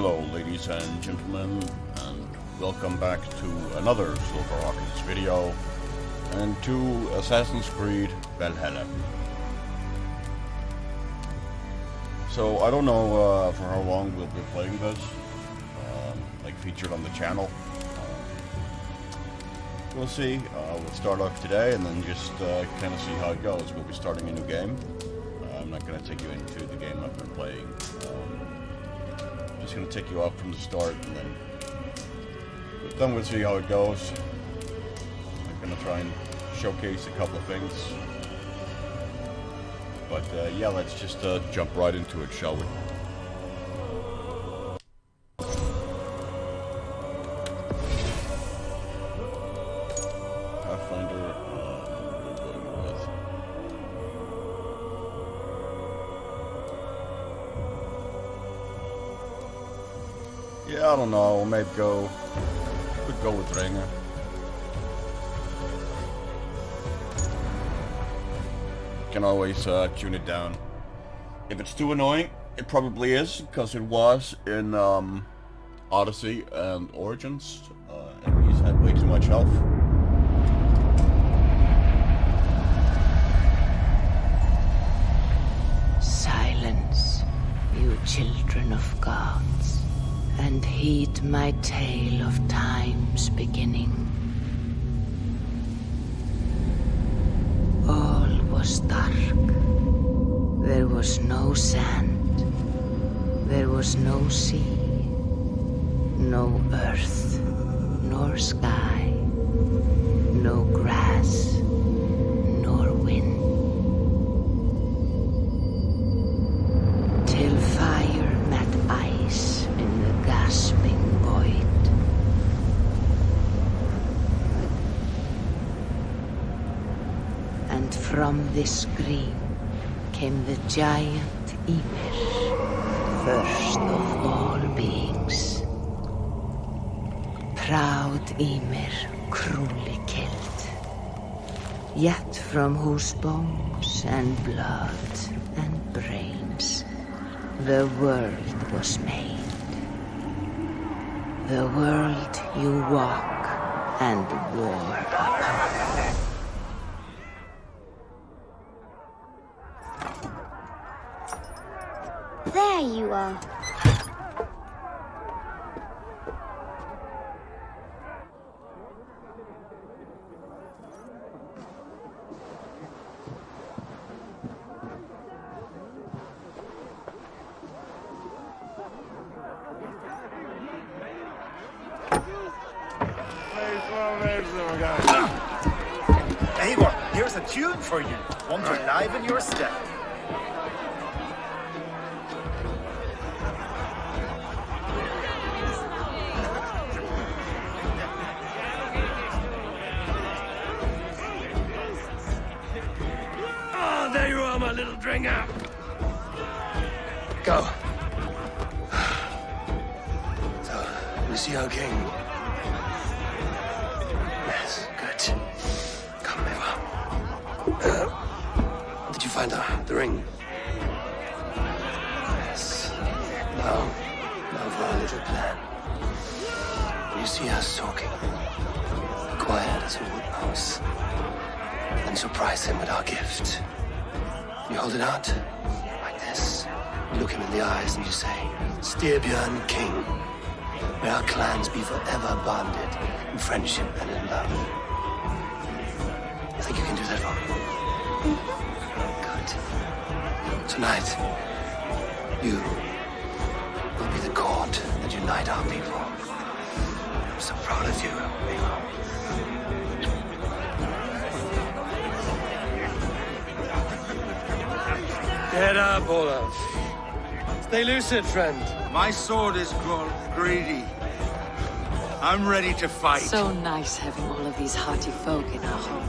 Hello ladies and gentlemen, and welcome back to another Silver Rockets video, and to Assassin's Creed Valhalla. So I don't know for how long we'll be playing this, like featured on the channel. We'll see. We'll start off today and then just kind of see how it goes. We'll be starting a new game. I'm not going to take you into the game I've been playing. Just going to take you up from the start, and then we'll see how it goes. I'm going to try and showcase a couple of things. But yeah, let's just jump right into it, shall we? Pathfinder, we're going with. Yeah, I don't know. Maybe could go with Drengr. Can always tune it down. If it's too annoying, it probably is, because it was in Odyssey and Origins. Enemies had way too much health. Silence, you children of gods, and heed my tale of time's beginning. All was dark. There was no sand. There was no sea. No earth, nor sky. No grass, nor wind. Till fire met ice in the gasping void. And from this scream came the giant Ymir, first of all beings. Proud Ymir, cruelly killed, yet from whose bones and blood and brains the world was made. The world you walk and war upon. There you are. Eivor, here's a tune for you. Want to liven your step. Oh, there you are, my little Drengr. Go. So, you see our king? Yes, good. Come, Eivor. Did you find the ring? Yes. Now for our little plan. You see us talking, quiet as a wood mouse, and surprise him with our gift. You hold it out, like this. You look him in the eyes and you say, Styrbjörn King, may our clans be forever bonded in friendship and in love. You think you can do that for me? Good. Tonight, you will be the cord that unite our people. I'm so proud of you, Eivor. Get up, Olaf. Stay lucid, friend. My sword is grown greedy. I'm ready to fight. So nice having all of these hearty folk in our home.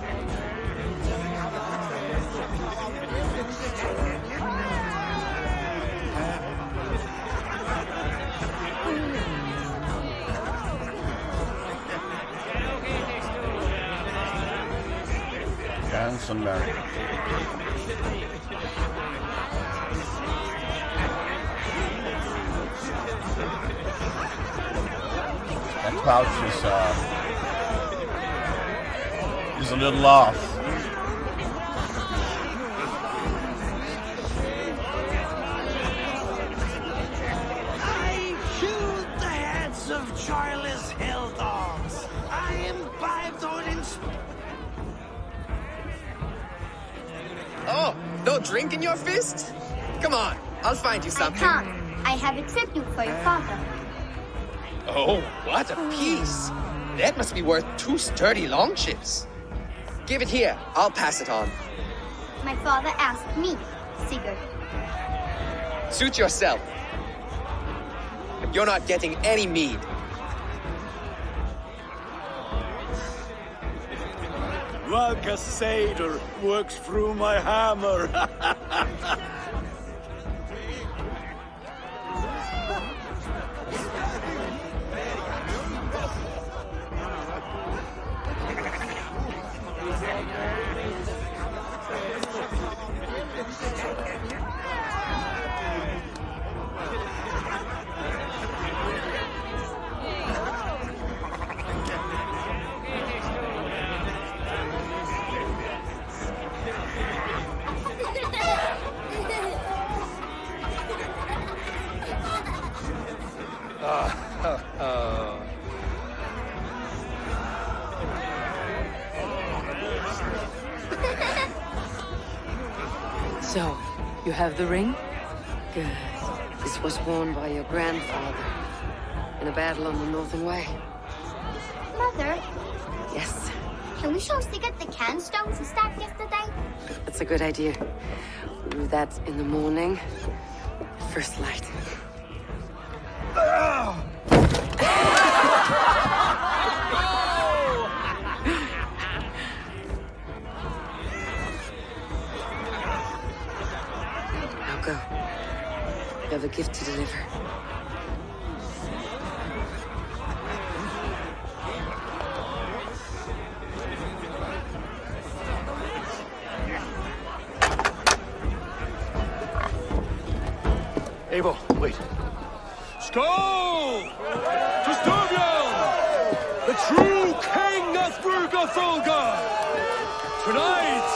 Dance and marry. pouch is a little off. I chewed the heads of joyless hell dogs. I imbibed Odin's. Oh, no drink in your fist? Come on, I'll find you something. I can't. I have it set you for your father. Oh, what a piece. That must be worth 2 sturdy long ships. Give it here, I'll pass it on. My father asked me, Sigurd. Suit yourself. You're not getting any mead. Like a satyr works through my hammer. So, you have the ring? Good. This was worn by your grandfather in a battle on the Northern Way. Mother, Yes, can we show Sigurd the can stones he stabbed yesterday? that's a good idea. We'll do that in the morning. First light. Now go. You have a gift to deliver. Eivor, wait. Skål! To Styrbjörn, the true king of Brugafolga! Tonight,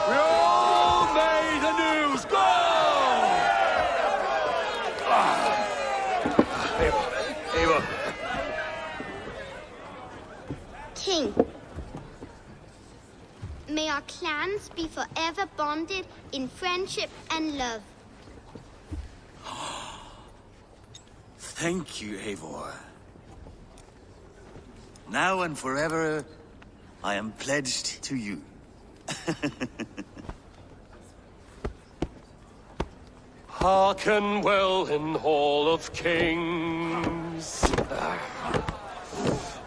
we all made anew. Skål! Eivor. King, may our clans be forever bonded in friendship and love. Thank you, Eivor. Now and forever, I am pledged to you. Hearken well in Hall of Kings.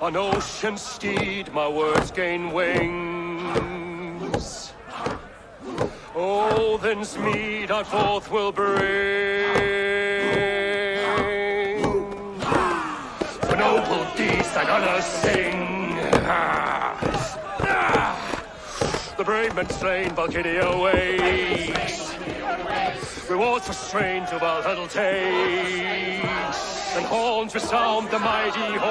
On ocean steed, my words gain wings. Odin's mead I forth will bring. For noble deeds I'm gonna sing. The brave men slain, Valkyria waits. Rewards for strain to Valhalla takes, and horns resound the mighty horn.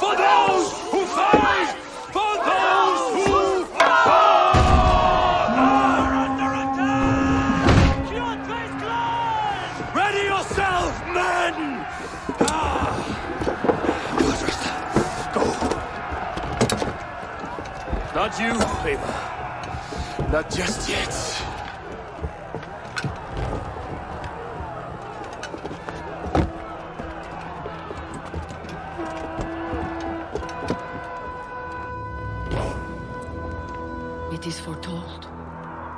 For those who fight, for those who fight, are under attack. Kjotve's clan! Ready yourself, men! Not you, Eivor. Not just yet. It is foretold.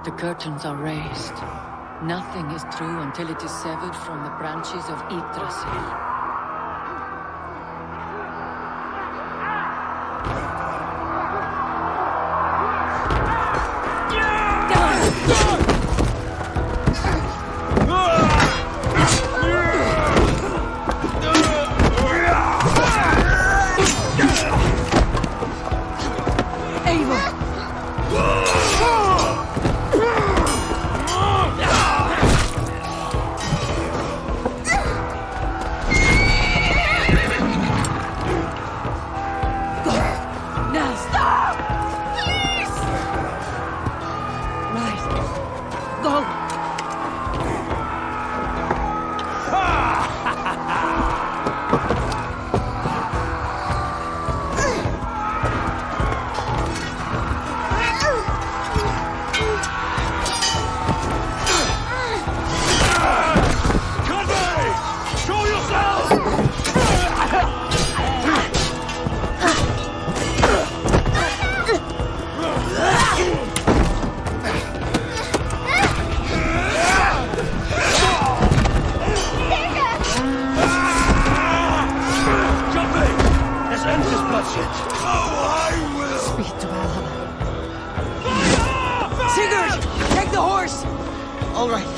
The curtains are raised. Nothing is true until it is severed from the branches of Yggdrasil. shit. Oh, I will! Speed to Valhalla. Sigurd! Take the horse! All right,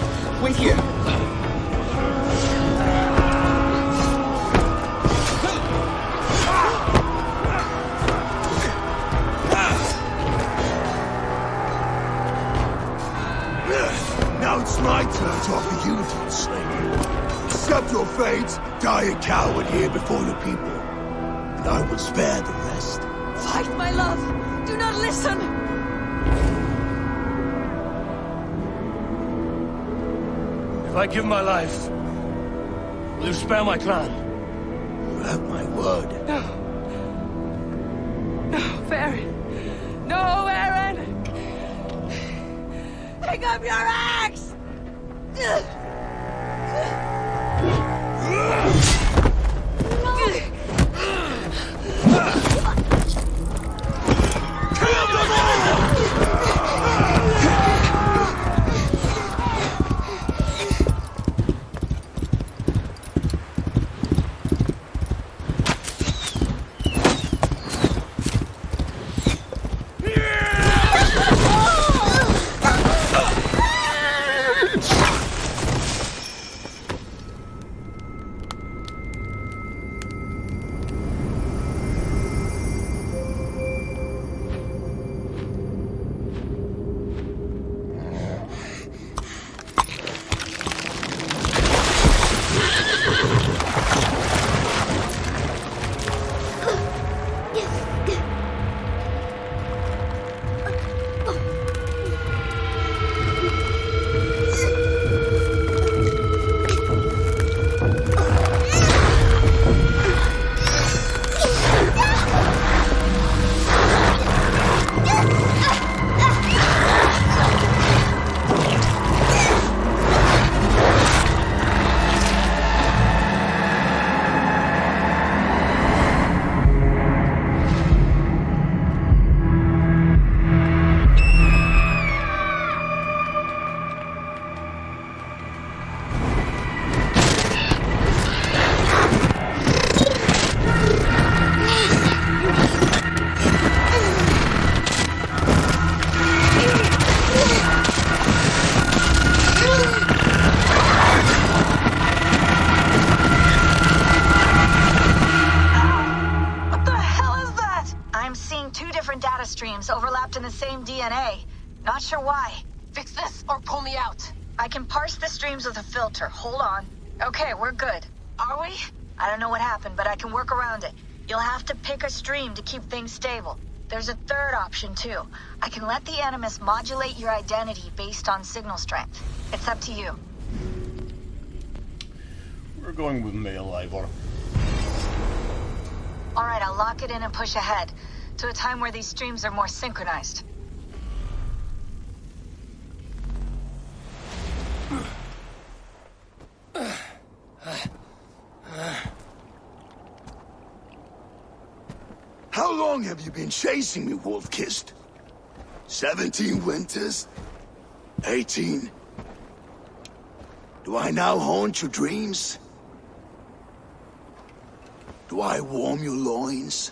wait here. Now it's my turn to offer you to the slaver. Accept your fate, die a coward here before your people, and I will spare the rest. Fight, my love! Do not listen! If I give my life, will you spare my clan? You have my word. No. No, Baron. No, Baron! Pick up your axe! streams overlapped in the same DNA. Not sure why. Fix this or pull me out. I can parse the streams with a filter. Hold on. Okay, we're good. Are we? I don't know what happened, but I can work around it. You'll have to pick a stream to keep things stable. There's a third option, too. I can let the Animus modulate your identity based on signal strength. It's up to you. We're going with male Ivor. Alright, I'll lock it in and push ahead, to a time where these streams are more synchronized. How long have you been chasing me, Wolf-Kissed? 17 winters? 18? Do I now haunt your dreams? Do I warm your loins?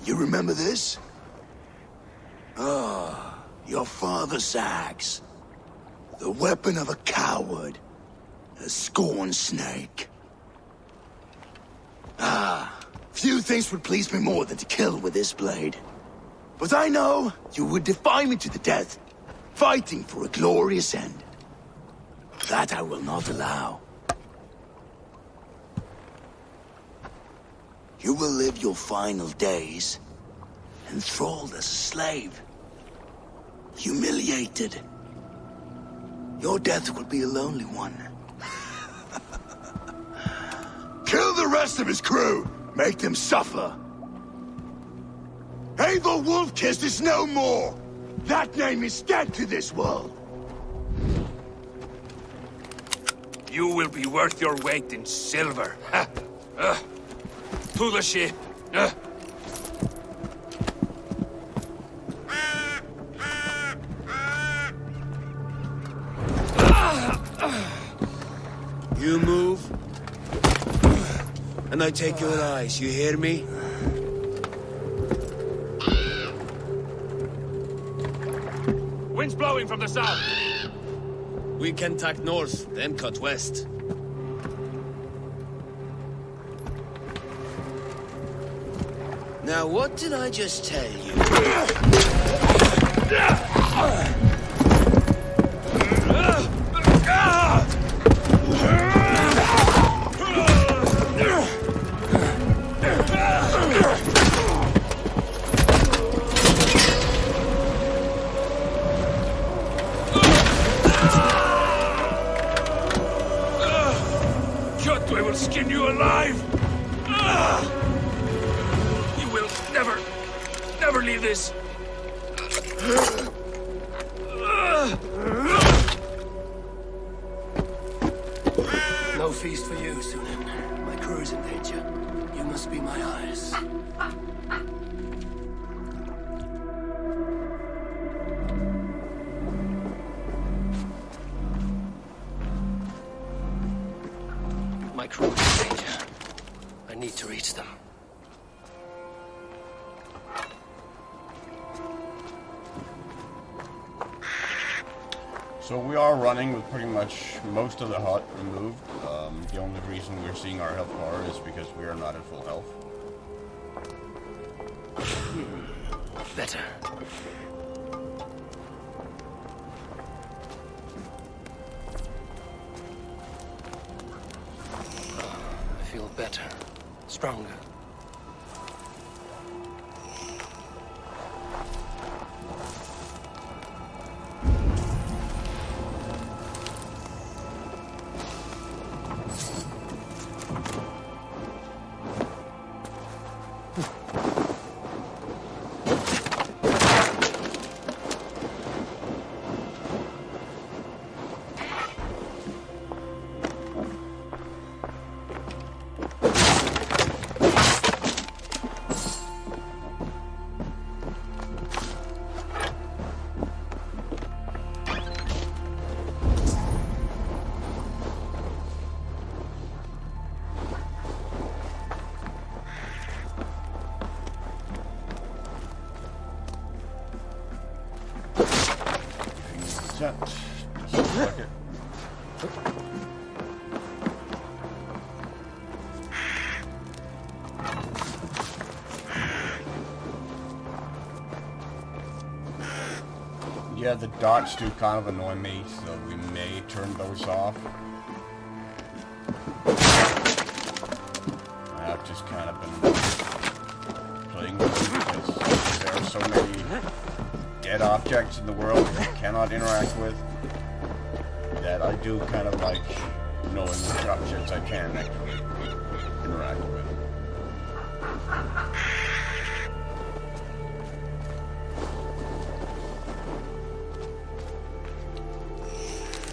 You remember this? Ah, your father's axe. The weapon of a coward. A scorn snake. Ah, few things would please me more than to kill with this blade. But I know you would defy me to the death, fighting for a glorious end. That I will not allow. You will live your final days enthralled as a slave, humiliated. Your death will be a lonely one. Kill the rest of his crew! Make them suffer! Eivor Wolf-Kissed is no more! That name is dead to this world! You will be worth your weight in silver. To the ship. You move, and I take your eyes, you hear me? Wind's blowing from the south. We can tack north, then cut west. Now, what did I just tell you? Kjotve will skin you alive! You will never leave this! No feast for you, Sunan. My crew's in danger. You must be my eyes. My crew is in danger. I need to reach them. So we are running with pretty much most of the hut removed. The only reason we're seeing our health bar is because we are not at full health. Better. I feel better. Stronger. Just like it. Yeah, the dots do kind of annoy me, so we may turn those off. I've just kind of been playing with them because there are so many dead objects in the world that I cannot interact with that I do kind of like knowing which objects I can interact with.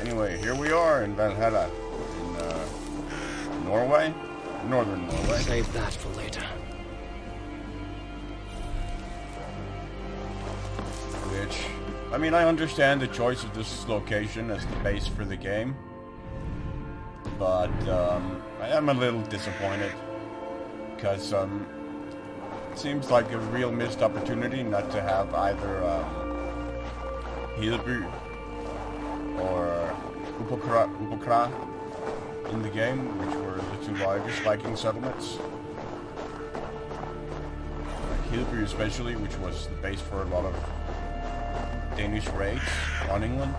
Anyway, here we are in Valhalla, in Norway, northern Norway. Save that for later. Which, I mean, I understand the choice of this location as the base for the game, but I am a little disappointed because it seems like a real missed opportunity not to have either Hilby or Upokra in the game, which were the two largest Viking settlements. Hilby especially, which was the base for a lot of Danish raids on England.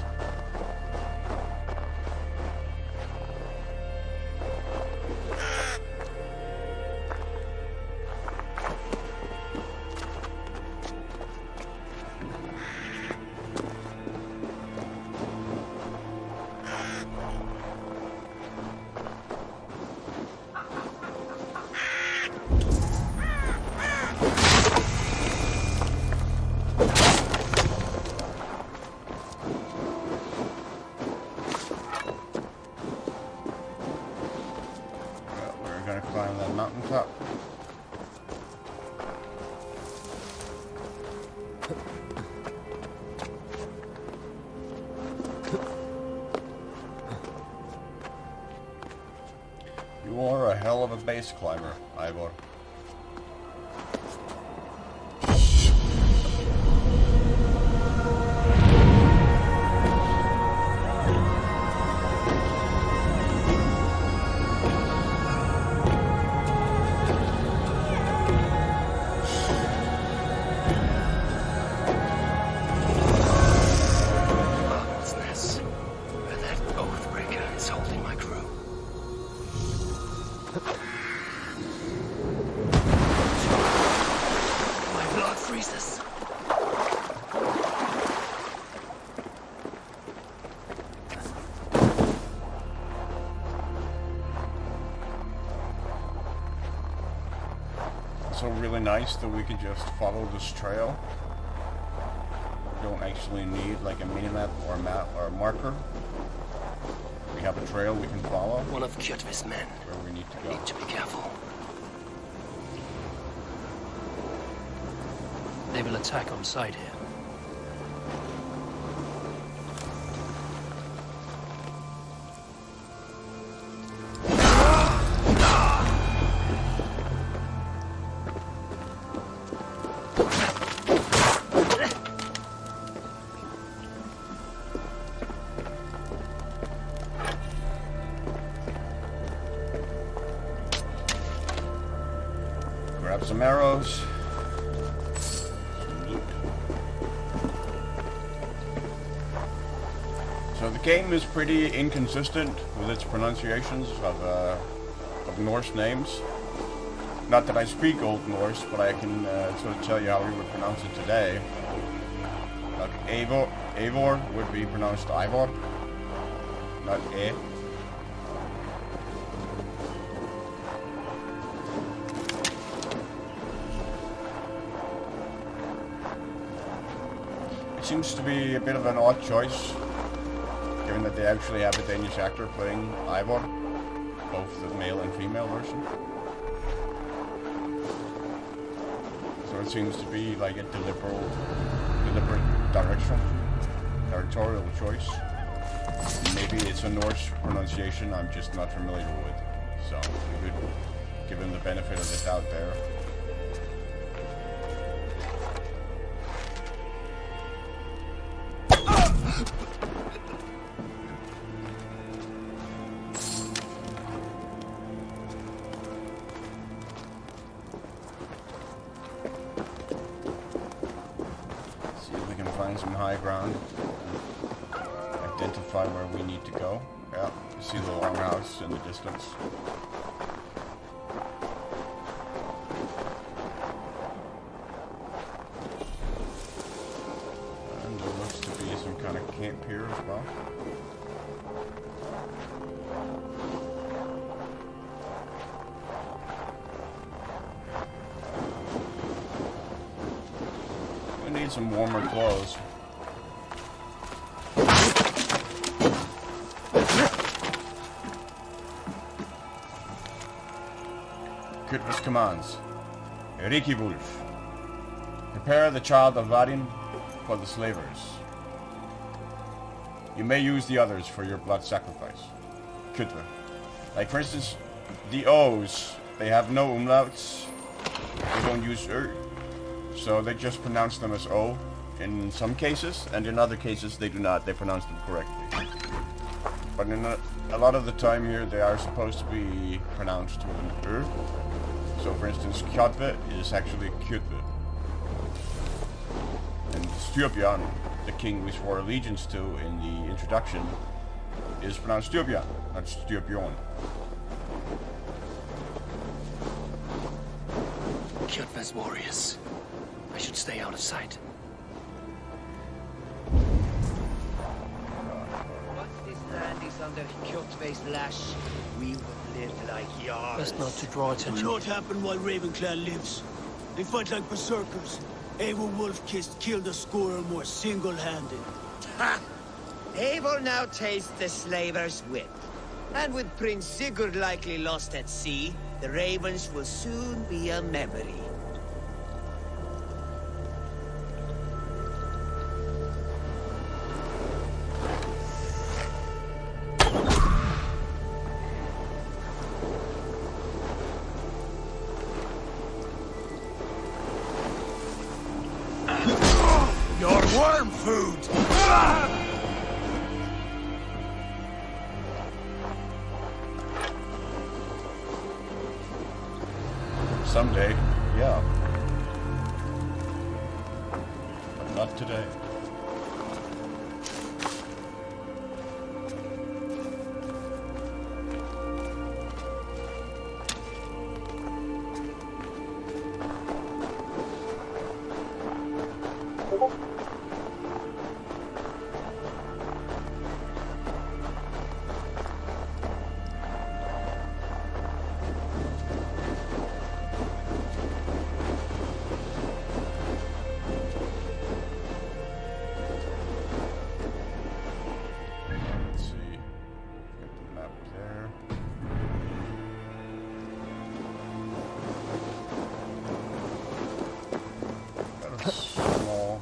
Climb that mountaintop. You are a hell of a base climber, Ivor. So really nice that we can just follow this trail. We don't actually need like a mini-map or a map or a marker. We have a trail we can follow. One of Kjotve's men. Where we need to go. Need to be careful. They will attack on sight here. Grab some arrows. Some loot. So the game is pretty inconsistent with its pronunciations of Norse names. Not that I speak Old Norse, but I can sort of tell you how we would pronounce it today. Like Eivor would be pronounced Ivor, not E. It seems to be a bit of an odd choice, given that they actually have a Danish actor playing Ivor, both the male and female version. So it seems to be like a deliberate directorial choice. Maybe it's a Norse pronunciation I'm just not familiar with. So we could give him the benefit of the doubt there. Find some high ground, identify where we need to go. Yeah, you see the longhouse in the distance. And there looks to be some kind of camp here as well. Need some warmer clothes. Kjotve's commands. Riki Wolf. Prepare the child of Varin for the slavers. You may use the others for your blood sacrifice. Kjotve. Like for instance, the O's, they have no umlauts. They don't use so they just pronounce them as O in some cases, and in other cases they do not. They pronounce them correctly. But in a lot of the time here, they are supposed to be pronounced with an So for instance, Kjotve is actually Kjotve. And Styrbjörn, the king we swore allegiance to in the introduction, is pronounced Styrbjörn, not Styrbjörn. Kjotve's warriors. I should stay out of sight. Once this land is under Kjotve's lash, we will live like yards. Best not to draw attention. Will not happen while Ravenclan lives. They fight like berserkers. Eivor Wolf-Kissed killed a score or more single-handed. Ha! Eivor now tastes the slaver's whip. And with Prince Sigurd likely lost at sea, the Ravens will soon be a memory. food! Someday, yeah. But not today. Small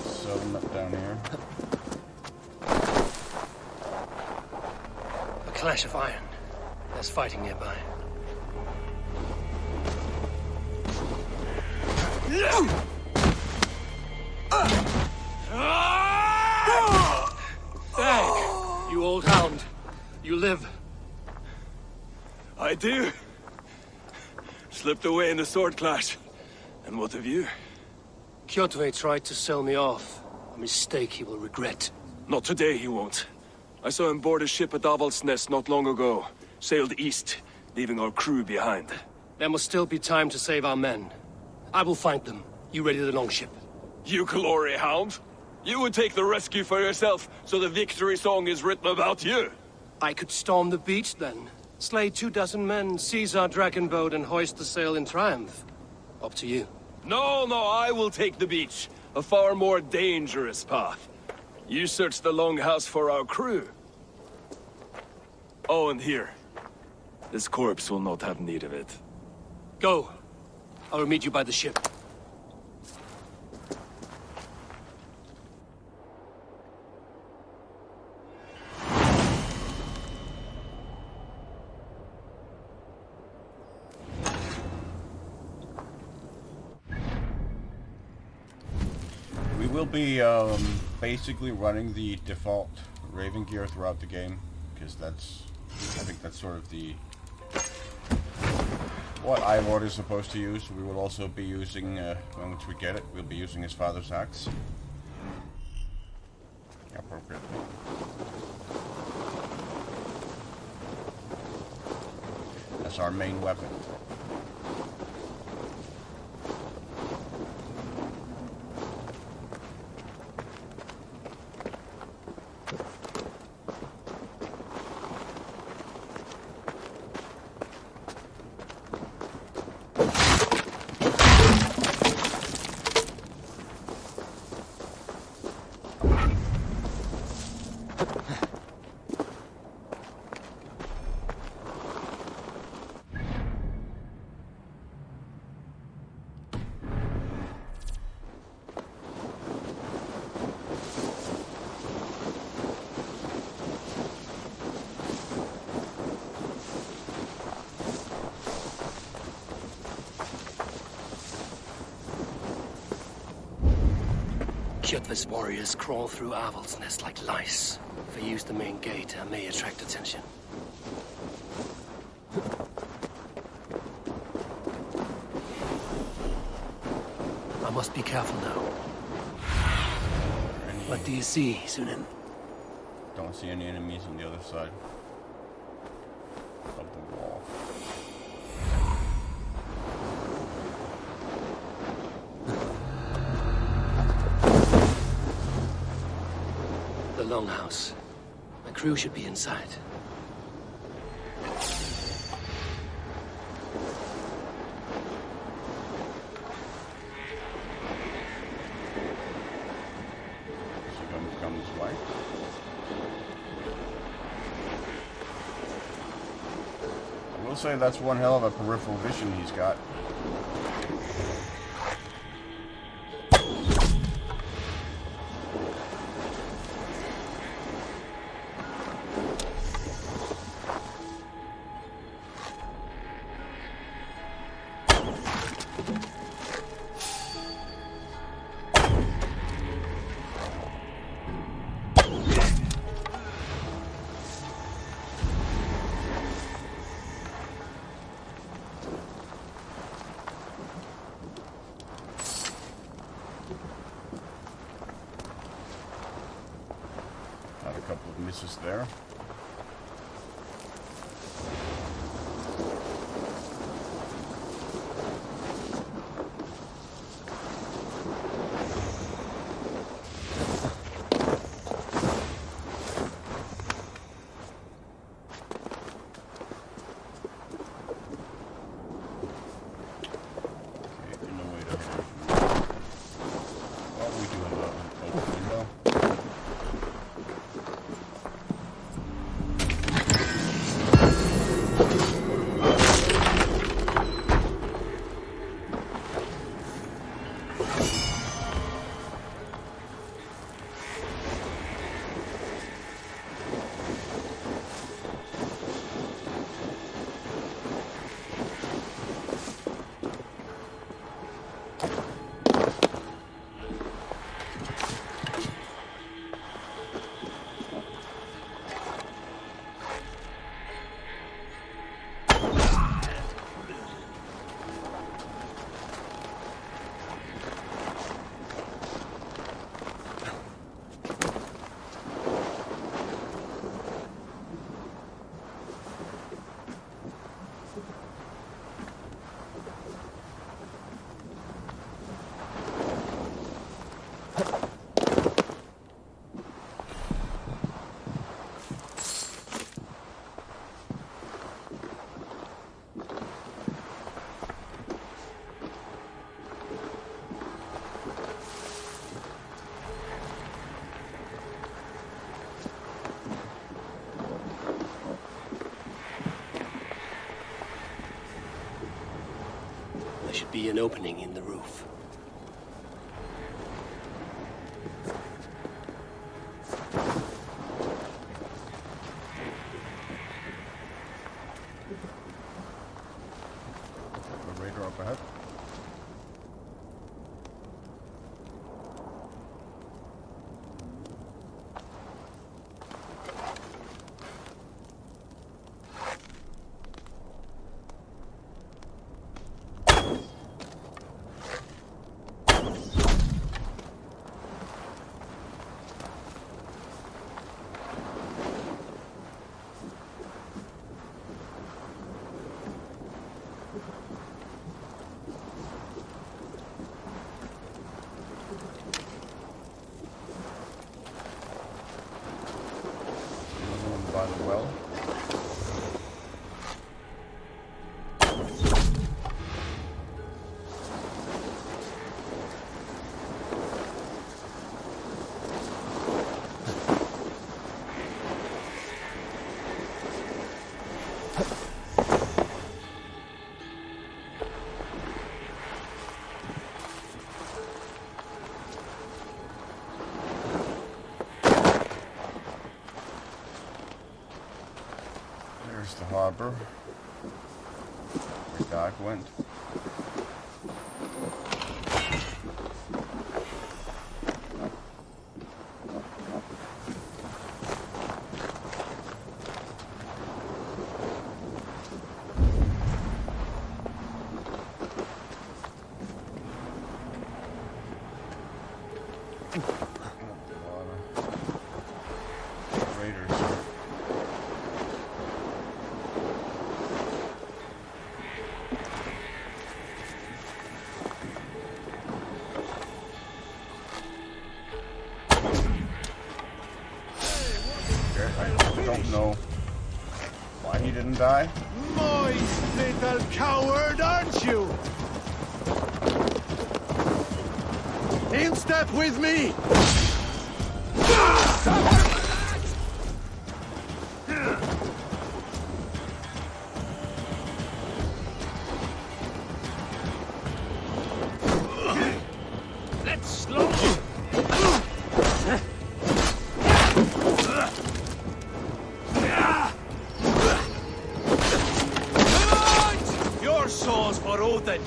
settlement down here. A clash of iron. There's fighting nearby. Dag, you old hound. You live. I do. Slipped away in the sword clash. And what of you? Kjotve tried to sell me off. A mistake he will regret. Not today, he won't. I saw him board a ship at Avaldsnes not long ago. Sailed east, leaving our crew behind. There must still be time to save our men. I will find them. You ready the longship? You glory hound? You would take the rescue for yourself, so the victory song is written about you. I could storm the beach then. Slay 24 men, seize our dragon boat and hoist the sail in triumph. Up to you. No, I will take the beach. A far more dangerous path. You search the longhouse for our crew. Oh, and here. This corpse will not have need of it. Go. I will meet you by the ship. We will be basically running the default Raven gear throughout the game, because I think that's sort of what Ivor is supposed to use. We will also be using, once we get it, we'll be using his father's axe. Appropriate. That's our main weapon. Kjotve's warriors crawl through Avaldsnes like lice. If I use the main gate, I may attract attention. I must be careful now. What do you see, Sunan? Don't see any enemies on the other side of the wall. The longhouse. My crew should be inside. I will say that's one hell of a peripheral vision he's got. is there. There should be an opening in the roof. A raider up ahead. By the well. There's the harbor where Doc went. Raiders. I don't know why he didn't die. Moist little coward, aren't you? In step with me! Let's slow. Your soul's for Odin!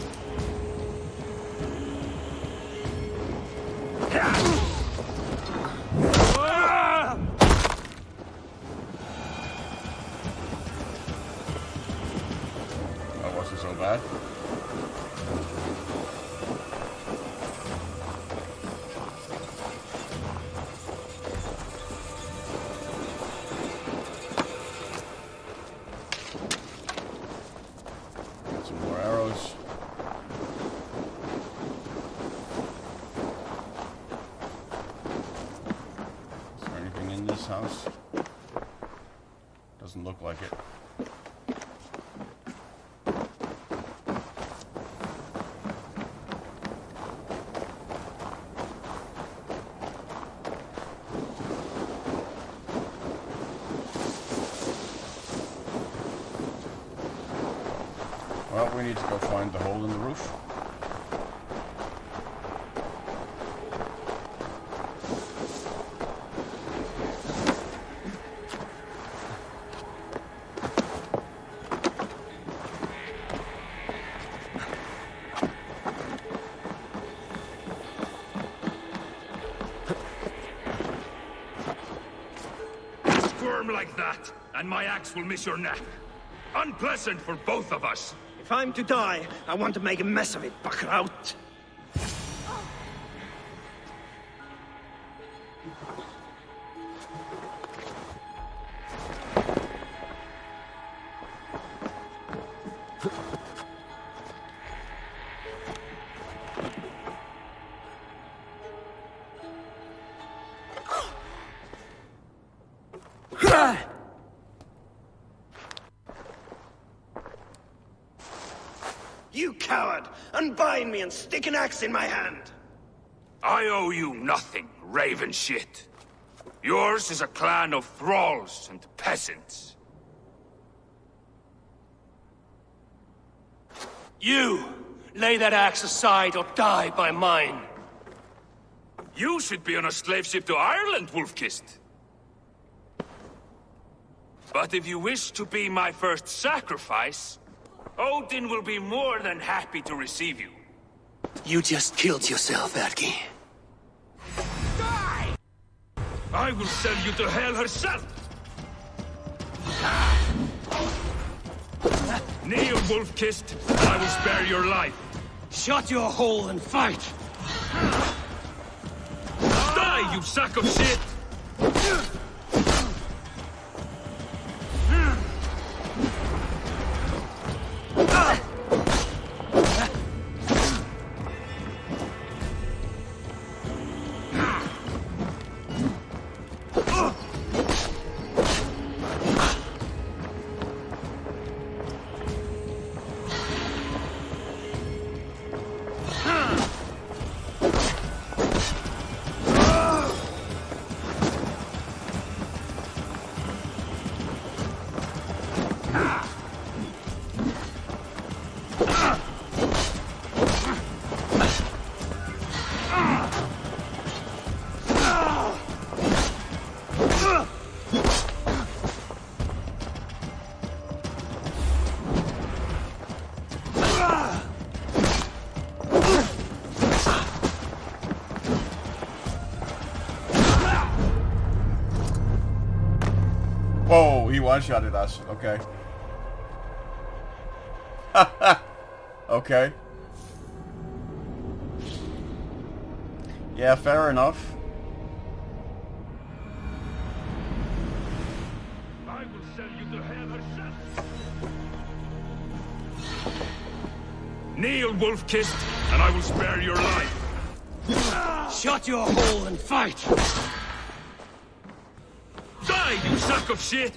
That wasn't so bad. Doesn't look like it. Well, we need to go find the hole in the roof. Squirm like that, and my axe will miss your neck. Unpleasant for both of us. If I'm to die, I want to make a mess of it, Bakraut. You coward! Unbind me and stick an axe in my hand! I owe you nothing, raven shit. Yours is a clan of thralls and peasants. You! Lay that axe aside or die by mine. You should be on a slave ship to Ireland, Wolf-Kissed. But if you wish to be my first sacrifice, Odin will be more than happy to receive you. You just killed yourself, Erki. Die! I will send you to hell herself! Kneel, Wolf-Kissed, and I will spare your life. Shut your hole and fight! Die, you sack of shit! Whoa, he one-shotted us. Okay. Okay. Yeah, fair enough. I will send you to hell herself. Kneel, Wolf-Kissed, and I will spare your life. Shut your hole and fight! Die, you sack of shit!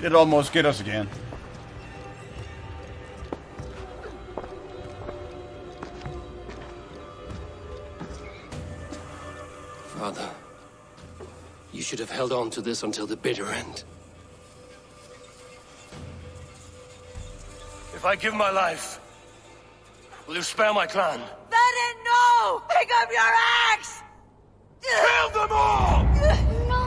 Did almost get us again. should have held on to this until the bitter end. If I give my life, will you spare my clan? Verin, no! Pick up your axe! Kill them all! No!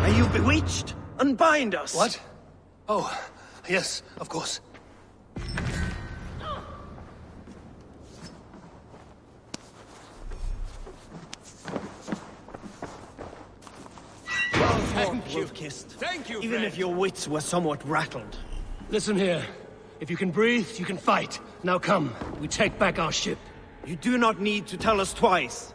Are you bewitched? Unbind us! What? Oh, yes, of course. Thank you, even if your wits were somewhat rattled. Listen here. If you can breathe, you can fight. Now come, we take back our ship. You do not need to tell us twice.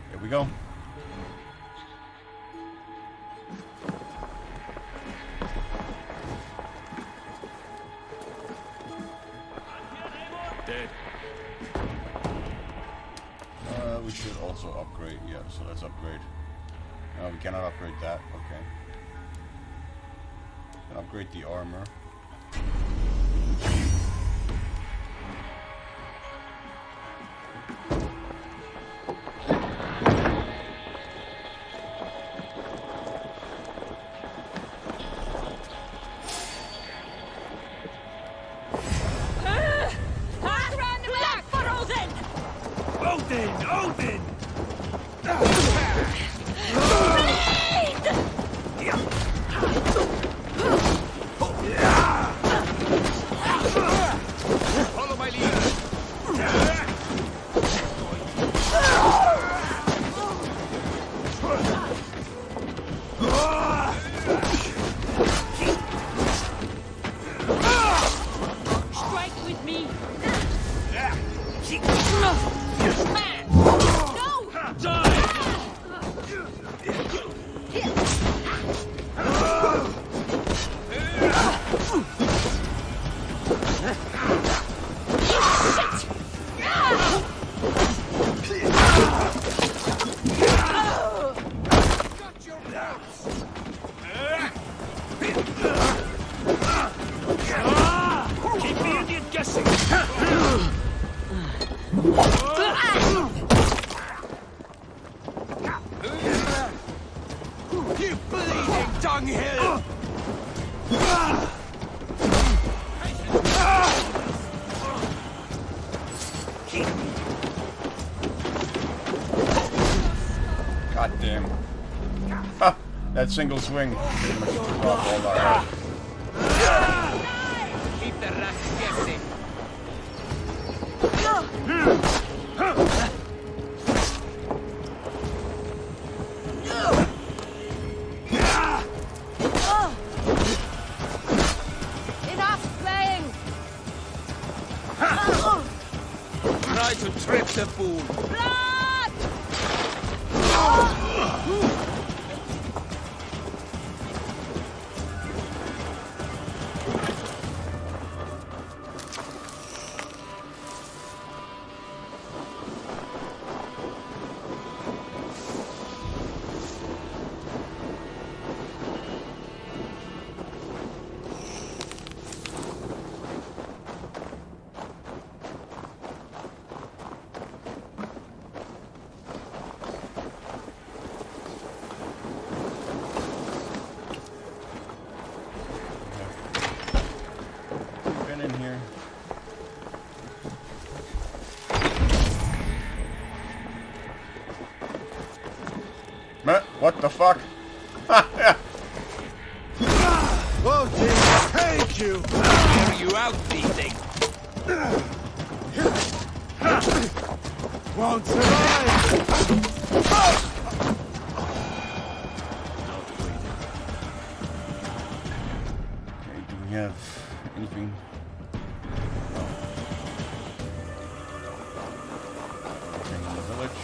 Here we go. Dead. We should also upgrade. Yeah, so let's upgrade. No, we cannot upgrade that. Okay. Can upgrade the armor. Odin! Follow my lead. Strike with me! Keep the idiot guessing! You bleeding dunghill! God damn. Ha! That single swing pretty much took off all our health. Keep the rats guessing. Enough playing! Try to trip the fool. Blood! What the fuck? Won't take you! Clear you out, thieving. Won't survive! Okay, do we have anything? Anything in the village?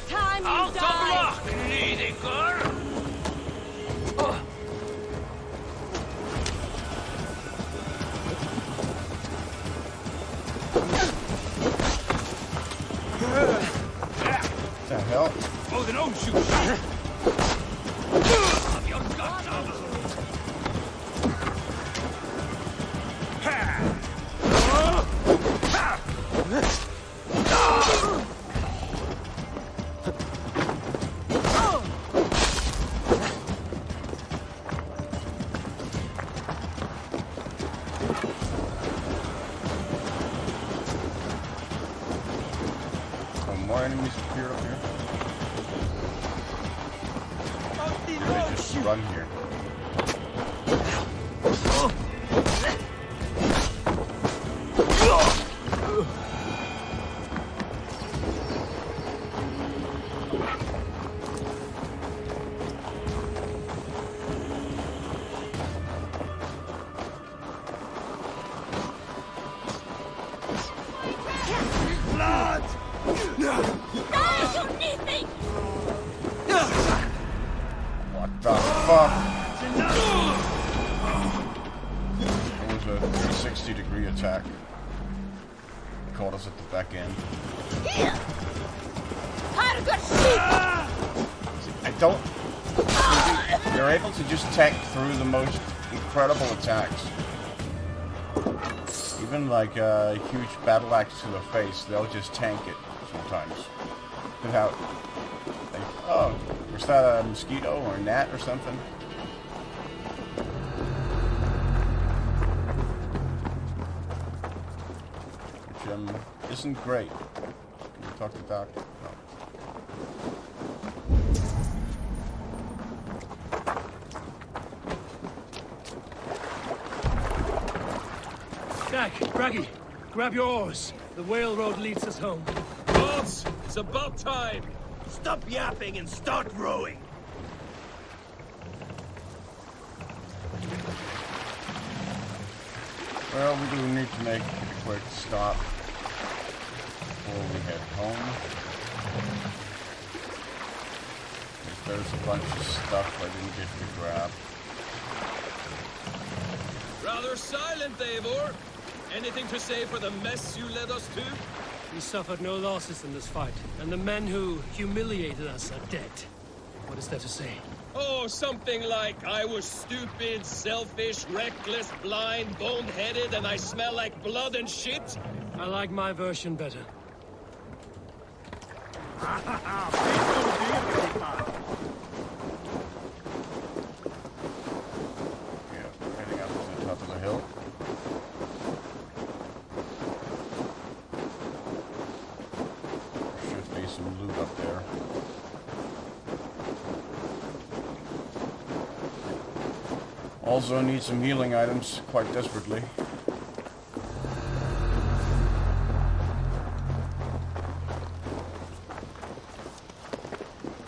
Time you die! Needy girl. What the hell? Oh, then oh, shoot. Your guts out. More enemies appeared up here. They just run here. What the fuck? That was a 360-degree attack. Caught us at the back end. I don't... They're able to just tank through the most incredible attacks. Even like a huge battle axe to the face, they'll just tank it sometimes. Without... Like, oh, was that a mosquito or a gnat or something? Which isn't great. Can you talk to the doctor? No. Jack, Braggy, grab your oars. The whale road leads us home. Boss, it's about time. Stop yapping and start rowing! Well, we do need to make a quick stop before we head home. There's a bunch of stuff I didn't get to grab. Rather silent, Eivor. Anything to say for the mess you led us to? We suffered no losses in this fight, and the men who humiliated us are dead. What is there to say? Oh, something like, I was stupid, selfish, reckless, blind, bone-headed, and I smell like blood and shit? I like my version better. Heading up to the top of the hill. There should be some loot up there. Also need some healing items quite desperately.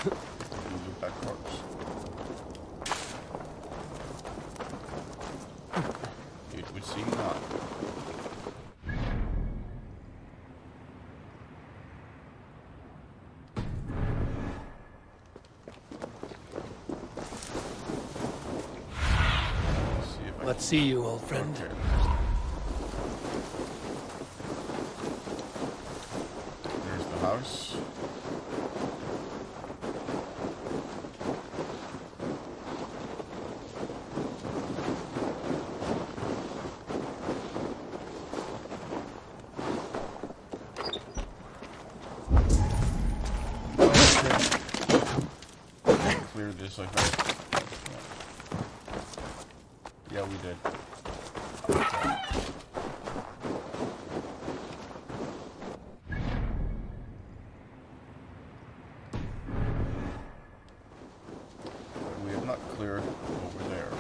Loot that corpse. It would seem not. Let's see you, old friend. Okay. There's the house. this, I think. Yeah, we did. We have not cleared over there.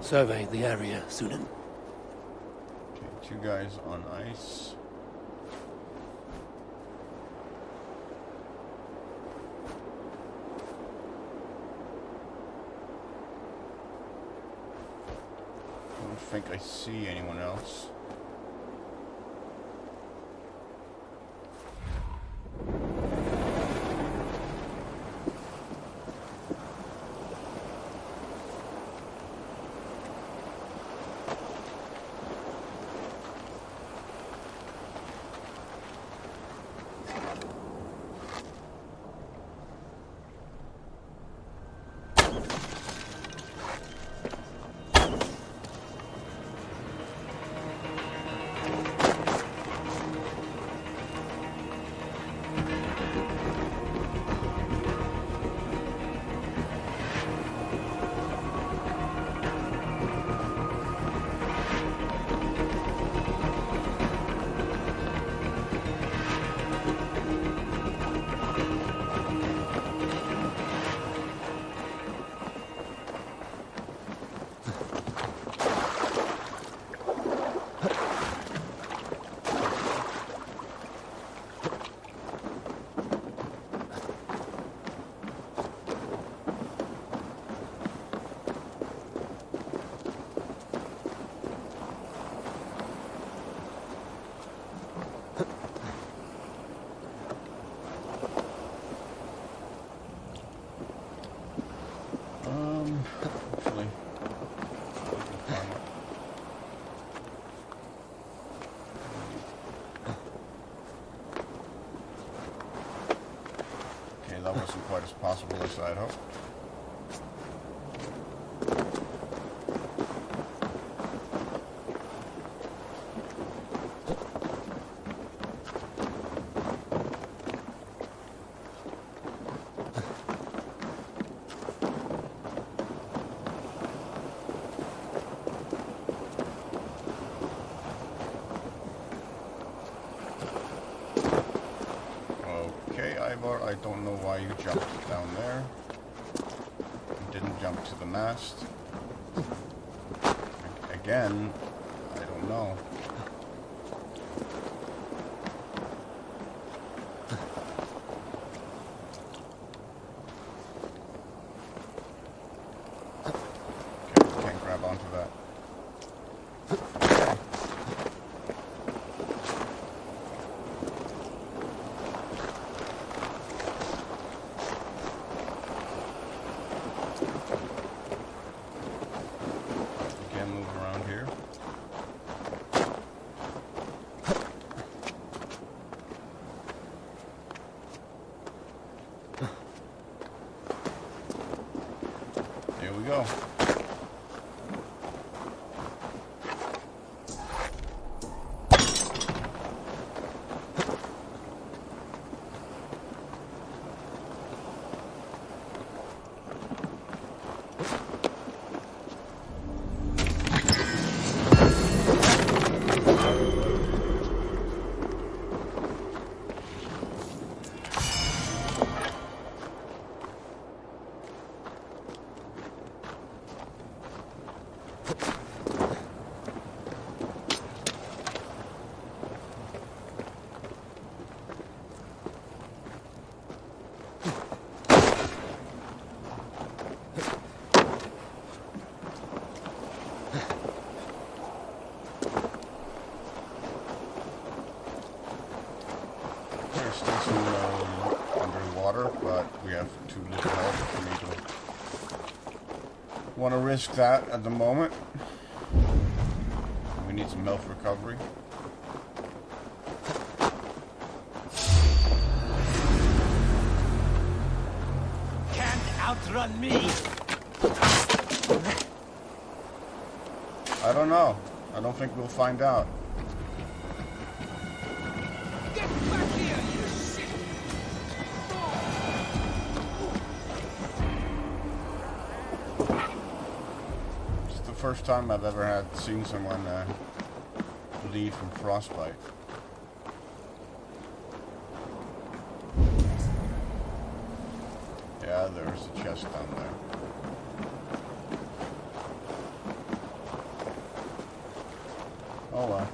Survey the area, Sunan. Okay, 2 guys on ice. I don't think I see anyone else. Actually, okay, that wasn't quite as possible as I'd hoped. I don't know why you jumped down there. You didn't jump to the mast. Again, I don't know. Okay, can't grab onto that. Here we go. water, but we have too little health for me to want to risk that at the moment. We need some health recovery. Can't outrun me. I don't know. I don't think we'll find out. Get back here, you shit! It's the first time I've ever seen someone bleed from frostbite. Yeah, there's a chest down there. Oh well.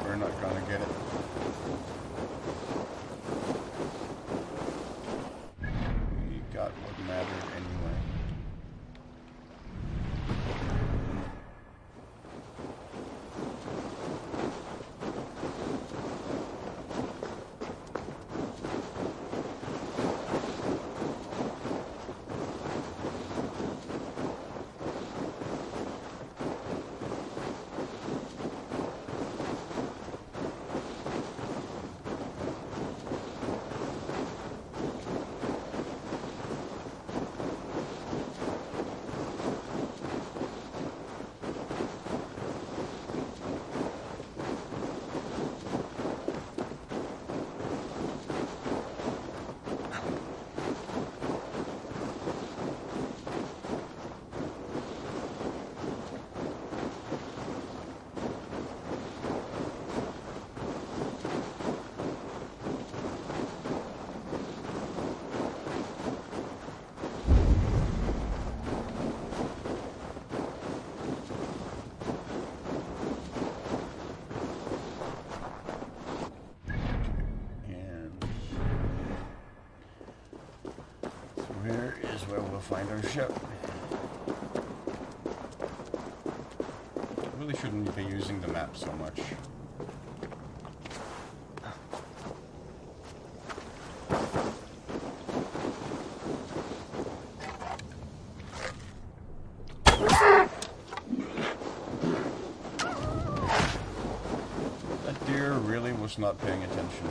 We're not gonna get it. We got what mattered anyway. Where we'll find our ship. Really shouldn't be using the map so much. That deer really was not paying attention.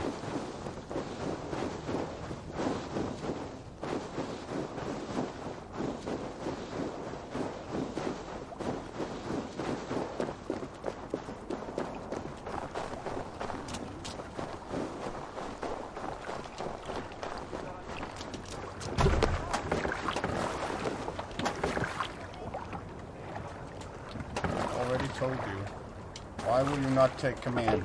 Told you. Why will you not take command?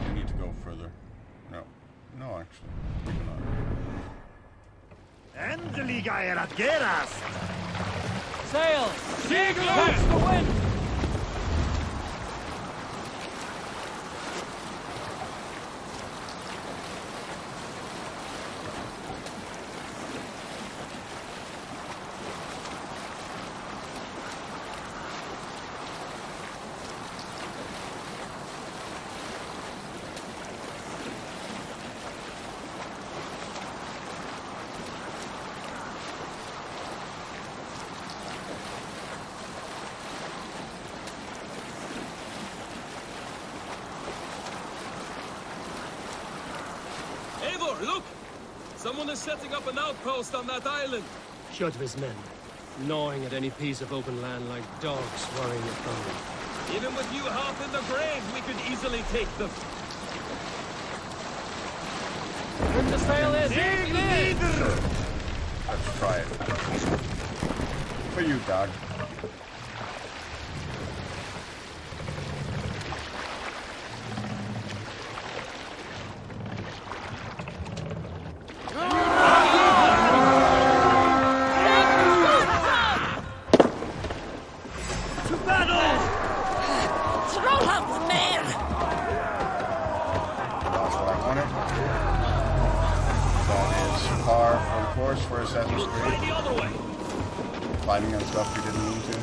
We need to go further. No. No, actually. Endelig är att geras! Sail! Dig loose the wind! Look! Someone is setting up an outpost on that island. His men, gnawing at any piece of open land like dogs worrying at thunder. Even with you half in the grave, we could easily take them. Trim the sail is in! Let's try it. For you, dog. It's par for the course for Assassin's Creed. Fighting on stuff you didn't mean to.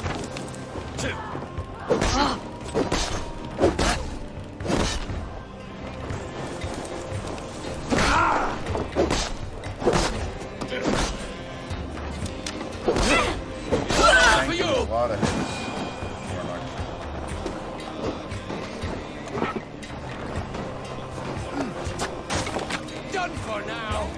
Tanking a lot of hits. Done for now.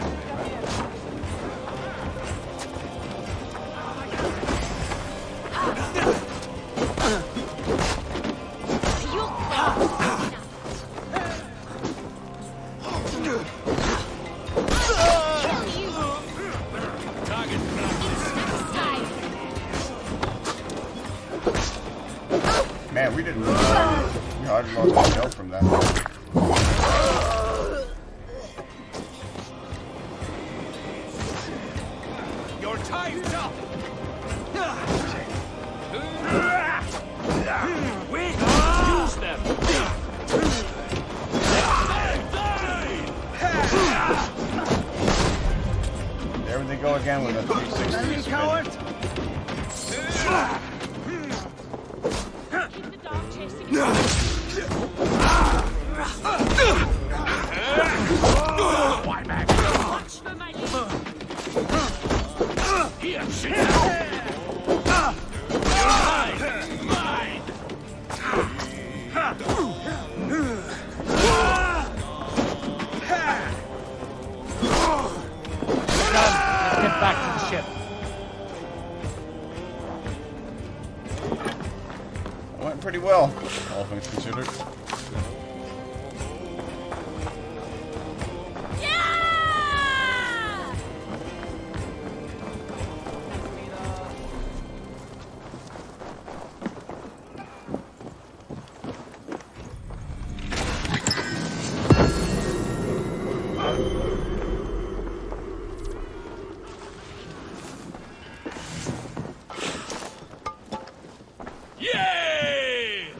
Man, we didn't. We hardly lost any health from that. Your time's up. Wait, use them. There they go again with a 360 spin. Get back to the ship. Went pretty well, all things considered. Yay!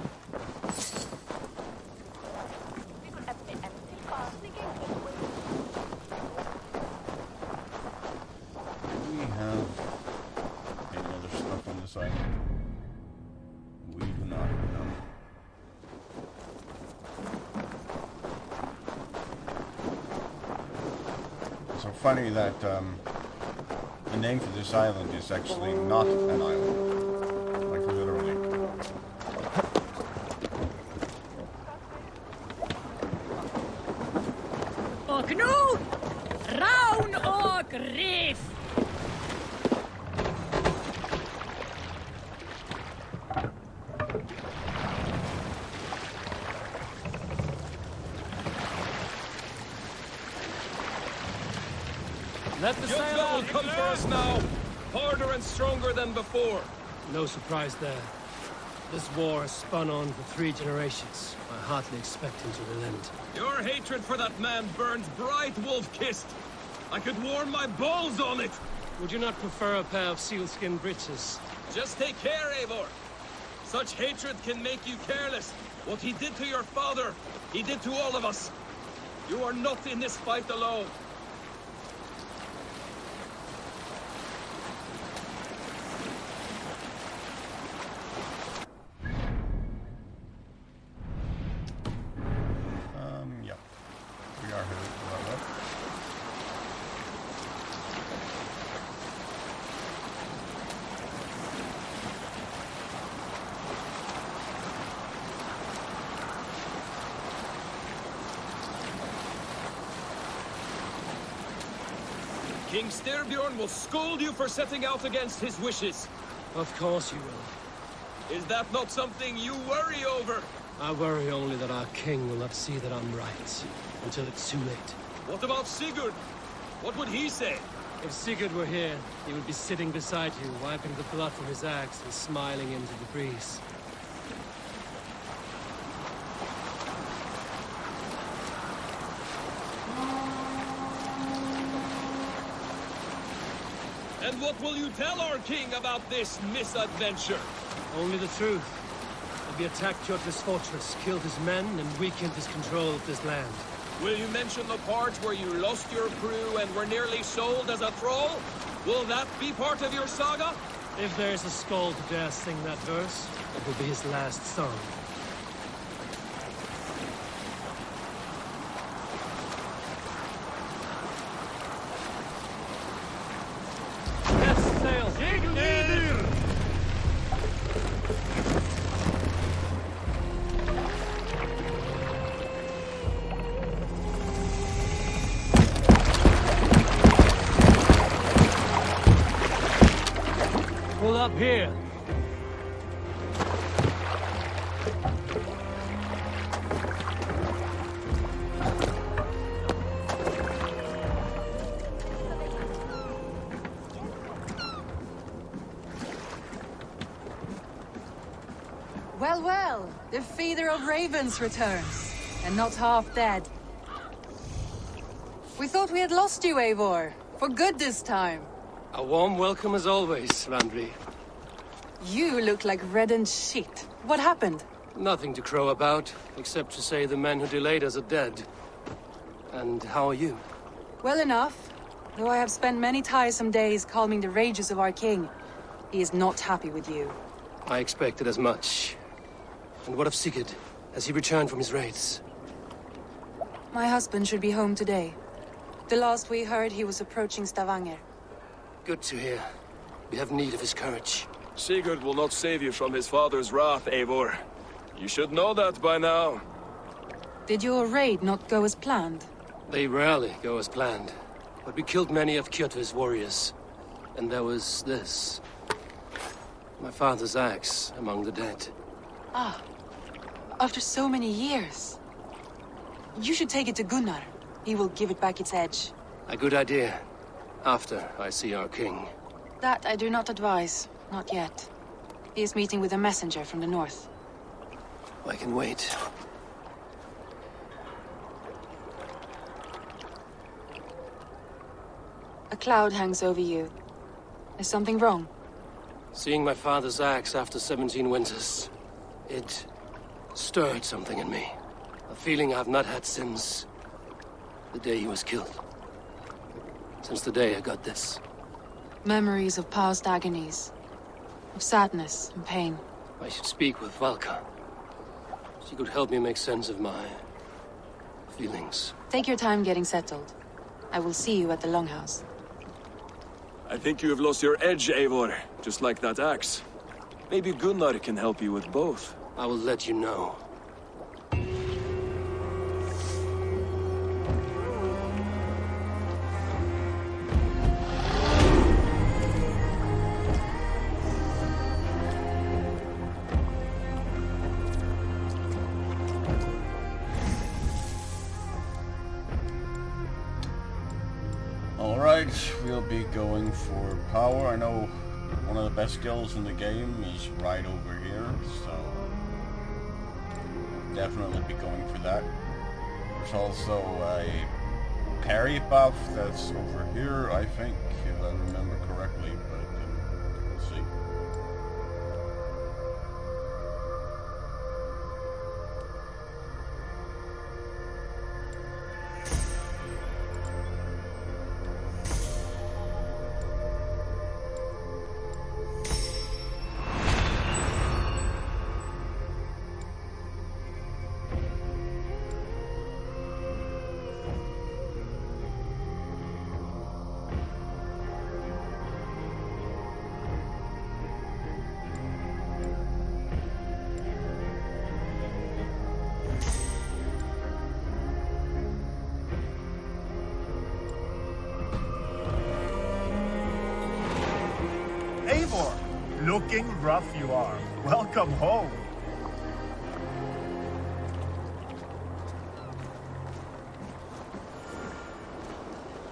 Do we have any other stuff on this island? We do not, no. It's so funny that the name for this island is actually not an island. Like literally. Och nu, Raun och Riff. Let the sail will come for us now. Harder and stronger than before. No surprise there. This war has spun on for 3 generations. I hardly expect him to relent. Your hatred for that man burns bright, wolf-kissed. I could warm my balls on it. Would you not prefer a pair of sealskin breeches? Just take care, Eivor. Such hatred can make you careless. What he did to your father, he did to all of us. You are not in this fight alone. Yep. We are headed to that way. King Styrbjorn will scold you for setting out against his wishes. Of course you will. Is that not something you worry over? I worry only that our king will not see that I'm right, until it's too late. What about Sigurd? What would he say? If Sigurd were here, he would be sitting beside you, wiping the blood from his axe and smiling into the breeze. And what will you tell our king about this misadventure? Only the truth. We attacked Jotle's fortress, killed his men, and weakened his control of this land. Will you mention the part where you lost your crew and were nearly sold as a thrall? Will that be part of your saga? If there's a skull to dare sing that verse, it will be his last song. Yes, sail! Pull up here. Well, well, the feeder of ravens returns, and not half dead. We thought we had lost you, Eivor, for good this time. A warm welcome as always, Randvi. You look like reddened shit. What happened? Nothing to crow about, except to say the men who delayed us are dead. And how are you? Well enough, though I have spent many tiresome days calming the rages of our king. He is not happy with you. I expected as much. And what of Sigurd? Has he returned from his raids? My husband should be home today. The last we heard, he was approaching Stavanger. Good to hear. We have need of his courage. Sigurd will not save you from his father's wrath, Eivor. You should know that by now. Did your raid not go as planned? They rarely go as planned. But we killed many of Kjotve's warriors. And there was this. My father's axe among the dead. Ah. After so many years. You should take it to Gunnar. He will give it back its edge. A good idea. After I see our king. That I do not advise. Not yet. He is meeting with a messenger from the north. I can wait. A cloud hangs over you. Is something wrong? Seeing my father's axe after 17 winters, it stirred something in me. A feeling I've not had since the day he was killed. Since the day I got this. Memories of past agonies. Of sadness and pain. I should speak with Valka. She could help me make sense of my feelings. Take your time getting settled. I will see you at the Longhouse. I think you have lost your edge, Eivor, just like that axe. Maybe Gunnar can help you with both. I will let you know. Alright, we'll be going for power. I know one of the best skills in the game is right over here, so definitely be going for that. There's also a parry buff that's over here, I think, if I remember correctly, but we'll see. Eivor, looking rough you are. Welcome home.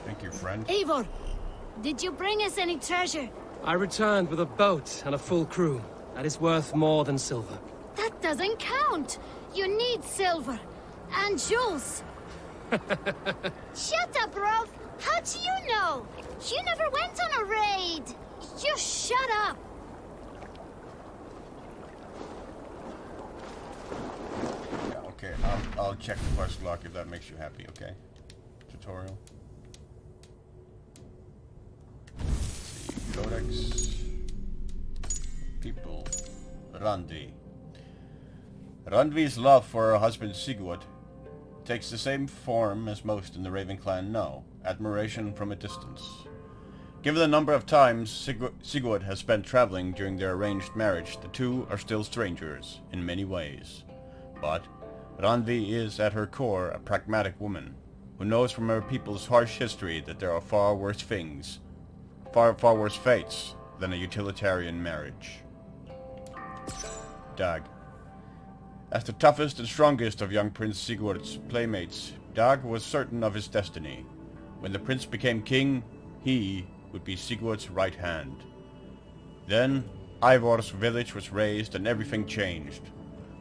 Thank you, friend. Eivor, did you bring us any treasure? I returned with a boat and a full crew. That is worth more than silver. That doesn't count. You need silver. And jewels. Shut up, Rolf. How do you know? You never went on a raid. You shut up. Yeah, okay, I'll check the quest log if that makes you happy, okay? Tutorial. Let's see, Codex. People. Randvi. Randvi's love for her husband Sigurd takes the same form as most in the Raven clan know, admiration from a distance. Given the number of times Sigurd has spent traveling during their arranged marriage, the two are still strangers, in many ways. But Randvi is at her core a pragmatic woman, who knows from her people's harsh history that there are far worse fates, than a utilitarian marriage. Dag. As the toughest and strongest of young Prince Sigurd's playmates, Dag was certain of his destiny. When the prince became king, he would be Sigurd's right hand. Then, Ivor's village was razed and everything changed.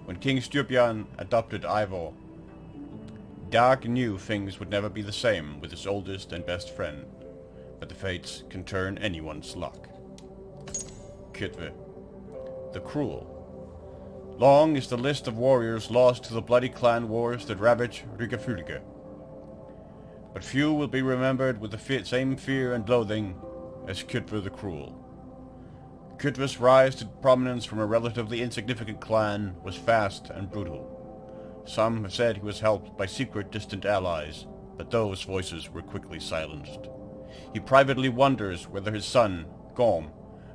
When King Styrbjörn adopted Ivor, Dag knew things would never be the same with his oldest and best friend. But the fates can turn anyone's luck. Kjotve. The Cruel. Long is the list of warriors lost to the bloody clan wars that ravage Ryggafylke. But few will be remembered with the same fear and loathing as Kjotve the Cruel. Kjotve's rise to prominence from a relatively insignificant clan was fast and brutal. Some have said he was helped by secret distant allies, but those voices were quickly silenced. He privately wonders whether his son, Gorm,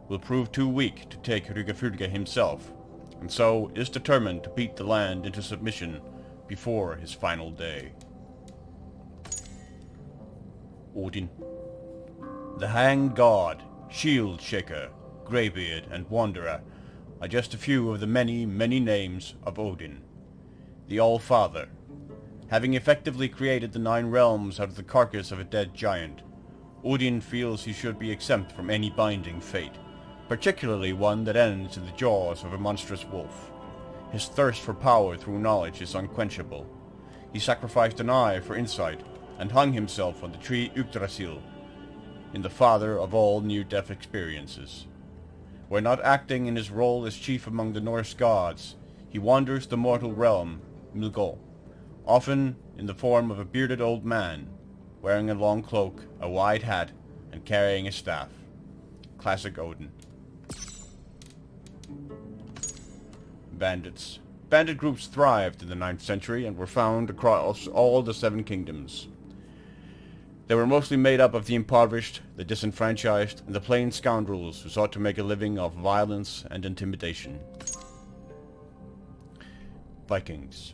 will prove too weak to take Ryggafylke himself, and so is determined to beat the land into submission before his final day. Odin. The Hanged God, Shield Shaker, Greybeard, and Wanderer are just a few of the many, many names of Odin, the All-Father. Having effectively created the 9 realms out of the carcass of a dead giant, Odin feels he should be exempt from any binding fate, particularly one that ends in the jaws of a monstrous wolf. His thirst for power through knowledge is unquenchable. He sacrificed an eye for insight, and hung himself on the tree Yggdrasil, in the father of all near-death experiences. Where not acting in his role as chief among the Norse gods, he wanders the mortal realm, Milgol, often in the form of a bearded old man, wearing a long cloak, a wide hat, and carrying a staff. Classic Odin. Bandits. Bandit groups thrived in the 9th century and were found across all the 7 kingdoms. They were mostly made up of the impoverished, the disenfranchised, and the plain scoundrels who sought to make a living off violence and intimidation. Vikings.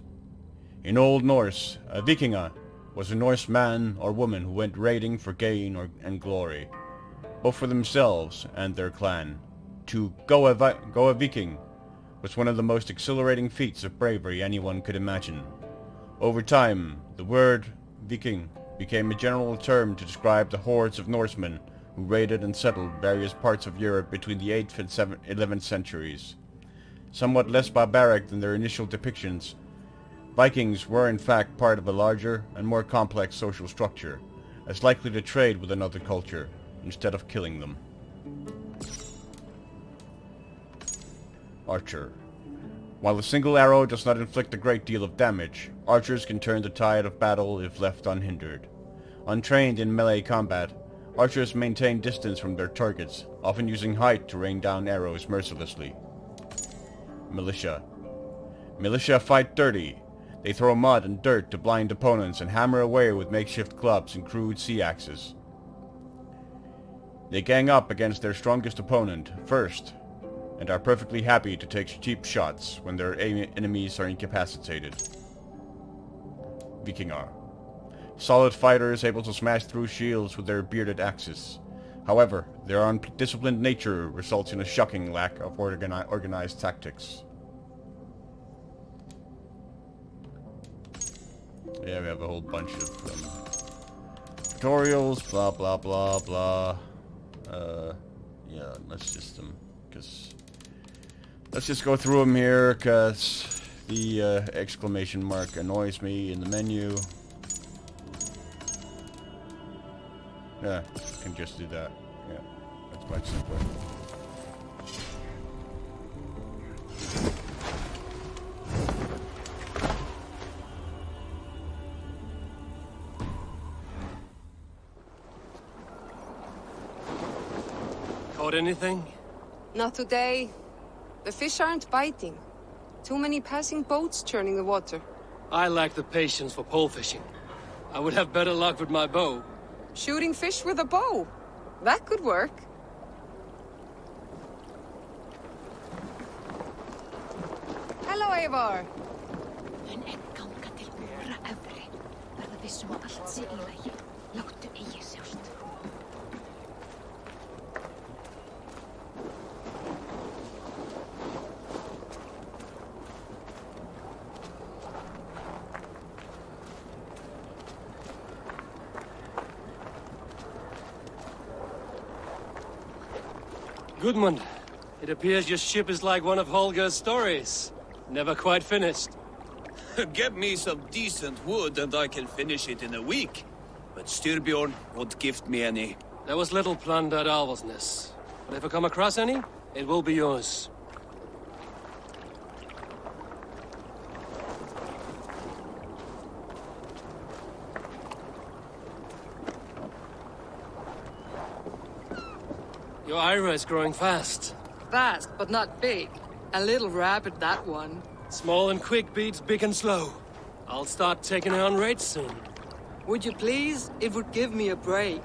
In Old Norse, a vikinga was a Norse man or woman who went raiding for gain and glory, both for themselves and their clan. To go a Viking was one of the most exhilarating feats of bravery anyone could imagine. Over time, the word Viking became a general term to describe the hordes of Norsemen who raided and settled various parts of Europe between the 8th and 11th centuries. Somewhat less barbaric than their initial depictions, Vikings were in fact part of a larger and more complex social structure, as likely to trade with another culture instead of killing them. Archer. While a single arrow does not inflict a great deal of damage, archers can turn the tide of battle if left unhindered. Untrained in melee combat, archers maintain distance from their targets, often using height to rain down arrows mercilessly. Militia. Militia fight dirty. They throw mud and dirt to blind opponents and hammer away with makeshift clubs and crude sea axes. They gang up against their strongest opponent first, and are perfectly happy to take cheap shots when their enemies are incapacitated. Vikingar. Solid fighters able to smash through shields with their bearded axes. However, their undisciplined nature results in a shocking lack of organized tactics. Yeah, we have a whole bunch of tutorials, blah blah blah blah. Yeah, let's just let's just go through them here, cause the exclamation mark annoys me in the menu. Yeah, I can just do that. Yeah, that's quite simple. Caught anything? Not today. The fish aren't biting. Too many passing boats churning the water. I lack the patience for pole fishing. I would have better luck with my bow. Shooting fish with a bow. That could work. Hello, Eivor. Mun ganga til úra öfri. Verða vissum að allt sé í lagi. Láttu eigi sjást. Gudmund, it appears your ship is like one of Holger's stories. Never quite finished. Get me some decent wood and I can finish it in a week. But Styrbjorn won't gift me any. There was little plunder at Alvesness. But if I come across any, it will be yours. Your Ira is growing fast. Fast, but not big. A little rapid, that one. Small and quick beats big and slow. I'll start taking her on raids soon. Would you please? It would give me a break.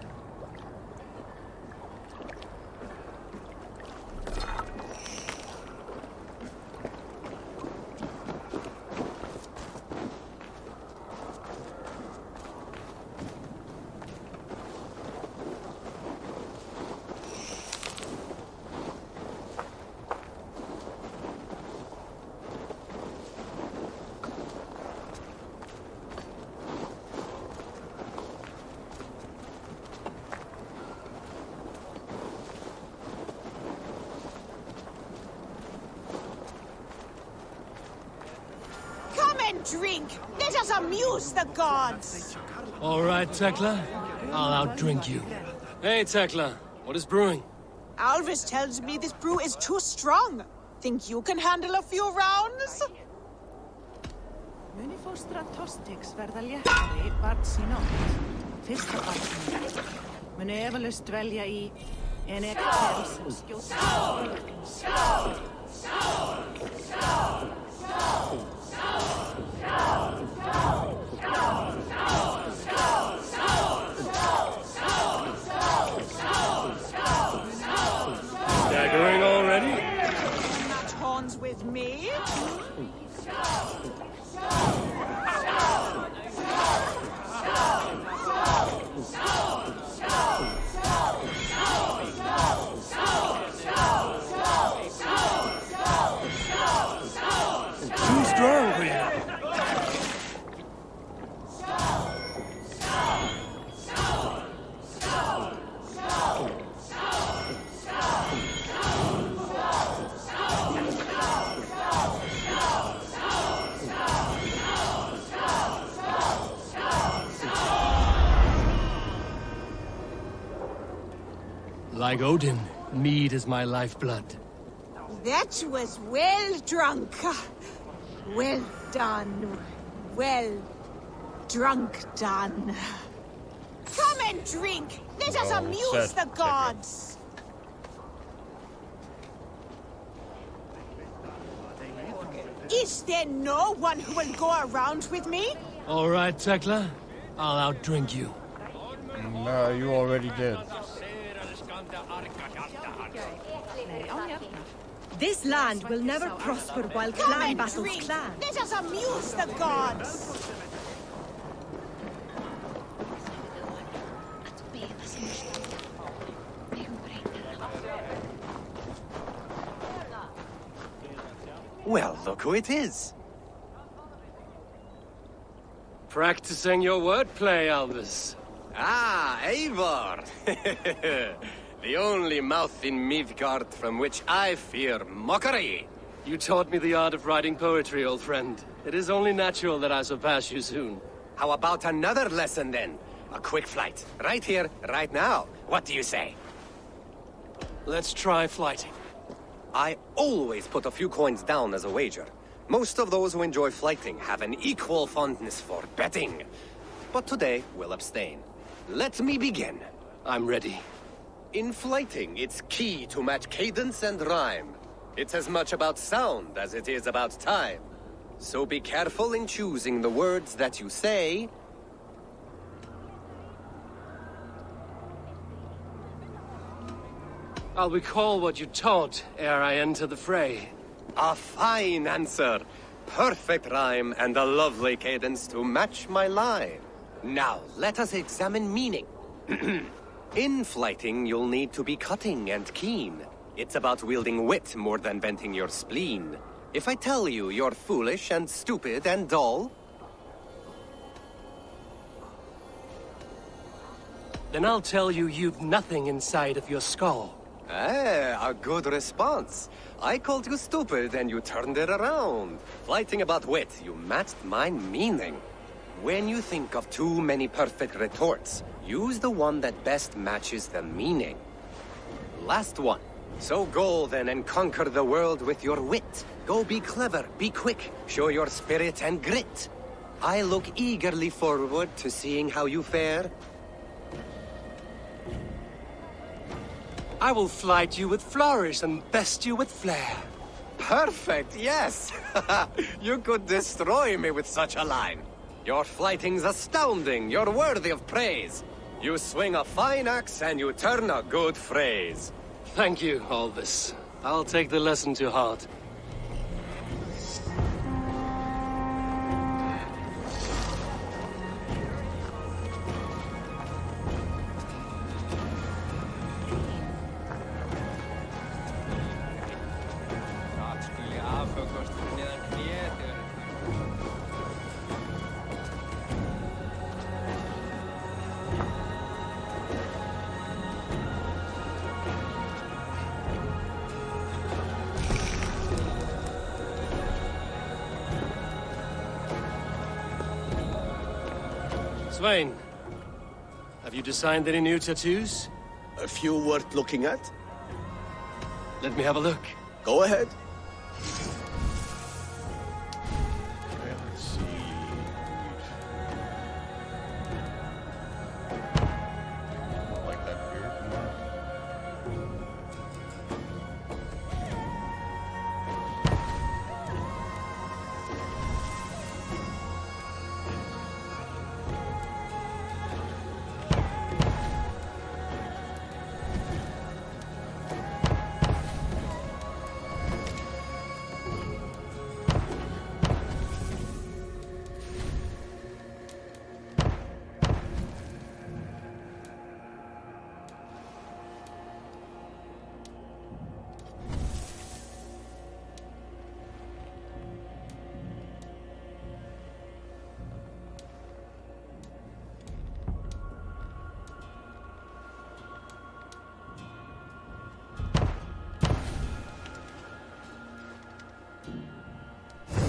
Drink! Let us amuse the gods! All right, Tekla. I'll outdrink you. Hey, Tekla. What is brewing? Alvis tells me this brew is too strong. Think you can handle a few rounds? Muni fóstra Tostix verða léttari barns í nótt. Fyrsta barnið. Muni efalaust dvelja í en tel sem skjóta. Staggering already? Not horns with me? Too strong for you. Like Odin, mead is my lifeblood. That was well drunk. Well done. Well drunk done. Come and drink. Let us amuse the gods. Is there no one who will go around with me? All right, Tekla. I'll outdrink you. No, you already did. This land will never prosper while clan battles drink. clan. Let us amuse the gods. Well, look who it is. Practicing your wordplay, Albus. Ah, Eivor! The only mouth in Midgard from which I fear mockery. You taught me the art of writing poetry, old friend. It is only natural that I surpass you soon. How about another lesson, then? A quick flight. Right here, right now. What do you say? Let's try flighting. I always put a few coins down as a wager. Most of those who enjoy flighting have an equal fondness for betting. But today, we'll abstain. Let me begin. I'm ready. In flighting, it's key to match cadence and rhyme. It's as much about sound as it is about time. So be careful in choosing the words that you say. I'll recall what you taught ere I enter the fray. A fine answer. Perfect rhyme and a lovely cadence to match my line. Now, let us examine meaning. In flighting, you'll need to be cutting and keen. It's about wielding wit more than venting your spleen. If I tell you you're foolish and stupid and dull, then I'll tell you you've nothing inside of your skull. a good response. I called you stupid and you turned it around. Flighting about wit, you matched my meaning. When you think of too many perfect retorts, use the one that best matches the meaning. Last one. So go then and conquer the world with your wit. Go be clever, be quick, show your spirit and grit. I look eagerly forward to seeing how you fare. I will flight you with flourish and best you with flair. Perfect, yes! You could destroy me with such a line. Your flighting's astounding, you're worthy of praise. You swing a fine axe and you turn a good phrase. Thank you, Aldous. I'll take the lesson to heart. Svein, have you designed any new tattoos? A few worth looking at? Let me have a look. Go ahead. Okay, let's see. Like that beard more.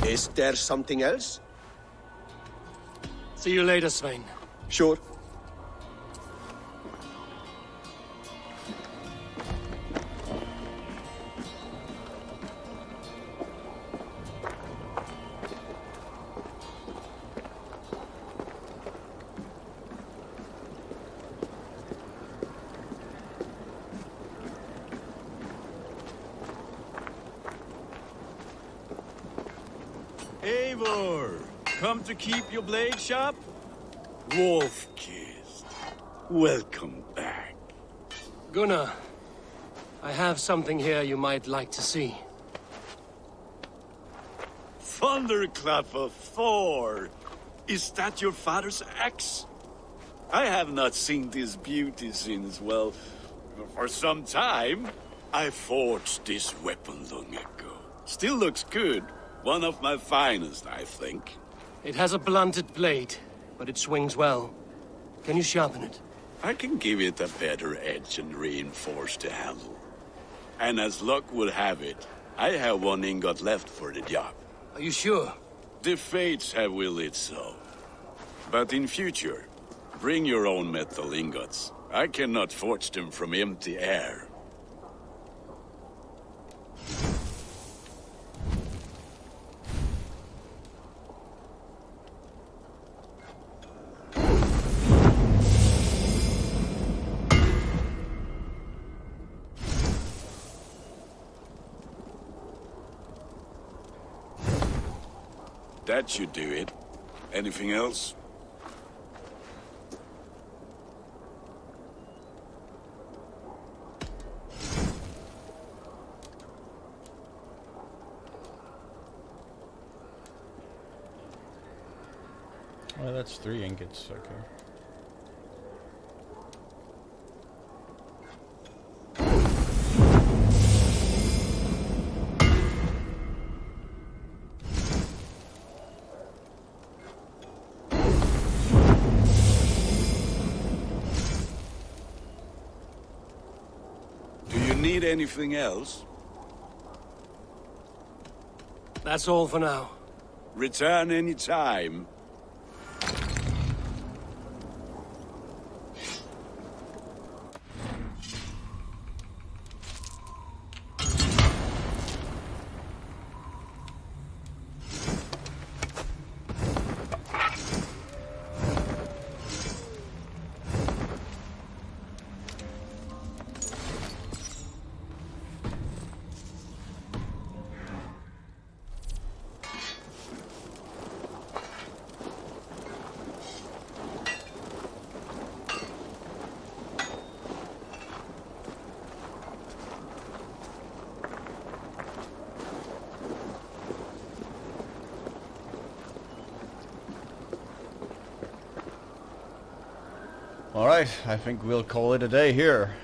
Is there something else? See you later, Svein. Sure. Eivor, come to keep your blade sharp? Wolf-kissed, welcome back. Gunnar, I have something here you might like to see. Thunderclap of Thor! Is that your father's axe? I have not seen this beauty since, well, for some time. I forged this weapon long ago. Still looks good. One of my finest, I think. It has a blunted blade, but it swings well. Can you sharpen it? I can give it a better edge and reinforce the handle. And as luck would have it, I have one ingot left for the job. Are you sure? The fates have willed it so. But in future, bring your own metal ingots. I cannot forge them from empty air. That should do it. Anything else? Well, that's 3 ingots, okay. Need anything else? That's all for now. Return any time. Alright, I think we'll call it a day here.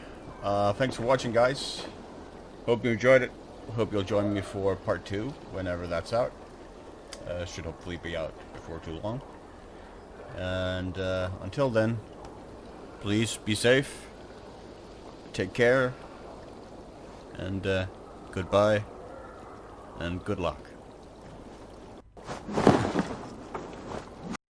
Thanks for watching, guys. Hope you enjoyed it. Hope you'll join me for part 2, whenever that's out. Should hopefully be out before too long. And until then, please be safe, take care, and goodbye, and good luck.